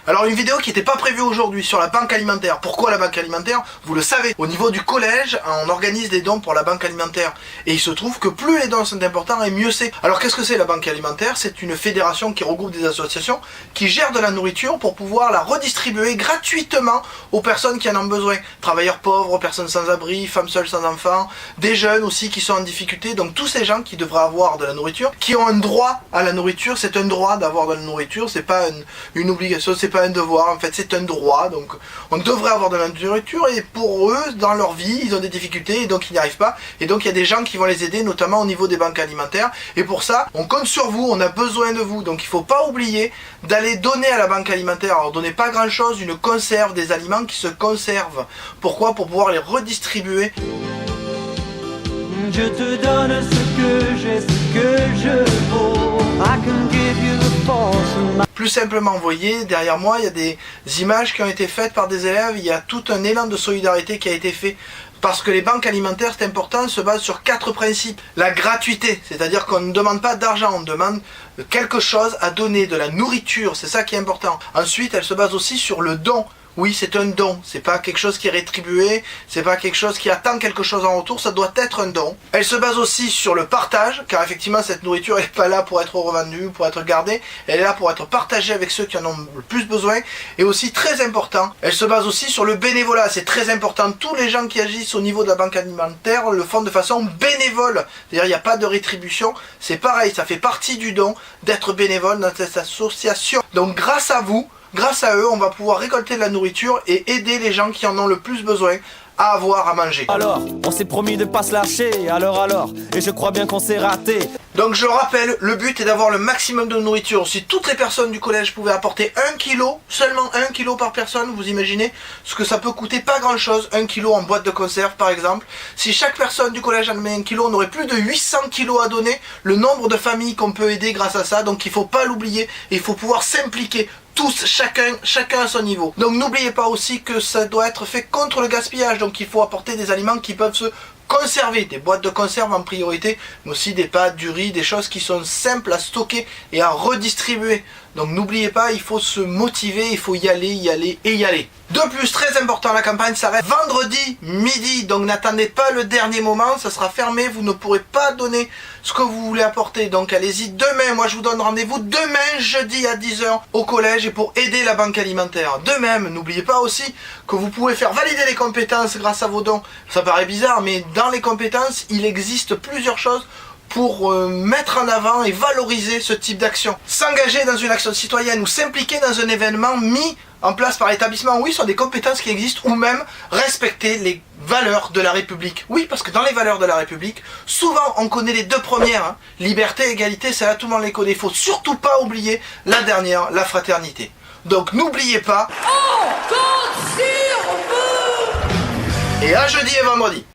Alors une vidéo qui n'était pas prévue aujourd'hui sur la banque alimentaire. Pourquoi la banque alimentaire? Vous le savez, au niveau du collège, on organise des dons pour la banque alimentaire. Et il se trouve que plus les dons sont importants et mieux c'est. Alors qu'est-ce que c'est la banque alimentaire? C'est une fédération qui regroupe des associations qui gèrent de la nourriture pour pouvoir la redistribuer gratuitement aux personnes qui en ont besoin. Travailleurs pauvres, personnes sans abri, femmes seules sans enfants, des jeunes aussi qui sont en difficulté. Donc tous ces gens qui devraient avoir de la nourriture, qui ont un droit à la nourriture, c'est un droit d'avoir de la nourriture, c'est pas une obligation, c'est pas un devoir, en fait c'est un droit. Donc on devrait avoir de la nourriture et pour eux, dans leur vie, ils ont des difficultés et donc ils n'y arrivent pas. Et donc il y a des gens qui vont les aider, notamment au niveau des banques alimentaires. Et pour ça, on compte sur vous, on a besoin de vous. Donc il faut pas oublier d'aller donner à la banque alimentaire. Alors donnez pas grand chose, une conserve, des aliments qui se conservent. Pourquoi? Pour pouvoir les redistribuer. Je te donne ce que j'ai, ce que je vaux. I can give you the force. Plus simplement, vous voyez, derrière moi, il y a des images qui ont été faites par des élèves. Il y a tout un élan de solidarité qui a été fait. Parce que les banques alimentaires, c'est important, se basent sur 4 principes. La gratuité, c'est-à-dire qu'on ne demande pas d'argent, on demande quelque chose à donner, de la nourriture, c'est ça qui est important. Ensuite, elle se base aussi sur le don. Oui, c'est un don, c'est pas quelque chose qui est rétribué, c'est pas quelque chose qui attend quelque chose en retour, ça doit être un don. Elle se base aussi sur le partage, car effectivement cette nourriture elle n'est pas là pour être revendue, pour être gardée, elle est là pour être partagée avec ceux qui en ont le plus besoin, et aussi très important, elle se base aussi sur le bénévolat, c'est très important, tous les gens qui agissent au niveau de la banque alimentaire le font de façon bénévole, c'est-à-dire il n'y a pas de rétribution, c'est pareil, ça fait partie du don d'être bénévole dans cette association. Donc grâce à vous, grâce à eux, on va pouvoir récolter de la nourriture et aider les gens qui en ont le plus besoin à avoir à manger. Alors, on s'est promis de pas se lâcher, alors, et je crois bien qu'on s'est raté. Donc je rappelle, le but est d'avoir le maximum de nourriture. Si toutes les personnes du collège pouvaient apporter 1 kilo, seulement 1 kilo par personne, vous imaginez ce que ça peut coûter? Pas grand chose, 1 kilo en boîte de conserve par exemple. Si chaque personne du collège en met 1 kilo, on aurait plus de 800 kilos à donner, le nombre de familles qu'on peut aider grâce à ça. Donc il faut pas l'oublier, il faut pouvoir s'impliquer. Tous, chacun à son niveau. Donc n'oubliez pas aussi que ça doit être fait contre le gaspillage. Donc il faut apporter des aliments qui peuvent se conserver, des boîtes de conserve en priorité, mais aussi des pâtes, du riz, des choses qui sont simples à stocker et à redistribuer. Donc n'oubliez pas, il faut se motiver, il faut y aller et y aller. De plus, très important, la campagne s'arrête vendredi midi, donc n'attendez pas le dernier moment, ça sera fermé, vous ne pourrez pas donner ce que vous voulez apporter. Donc allez-y demain, moi je vous donne rendez-vous demain jeudi à 10 h au collège et pour aider la banque alimentaire. De même, n'oubliez pas aussi que vous pouvez faire valider les compétences grâce à vos dons. Ça paraît bizarre, mais dans les compétences, il existe plusieurs choses pour mettre en avant et valoriser ce type d'action. S'engager dans une action citoyenne ou s'impliquer dans un événement mis en place par l'établissement, oui, sont des compétences qui existent, ou même respecter les valeurs de la République. Oui, parce que dans les valeurs de la République, souvent on connaît les 2 premières, hein. Liberté, égalité, ça tout le monde les connaît. Il faut surtout pas oublier la dernière, la fraternité. Donc n'oubliez pas. On compte sur vous! Et à jeudi et vendredi.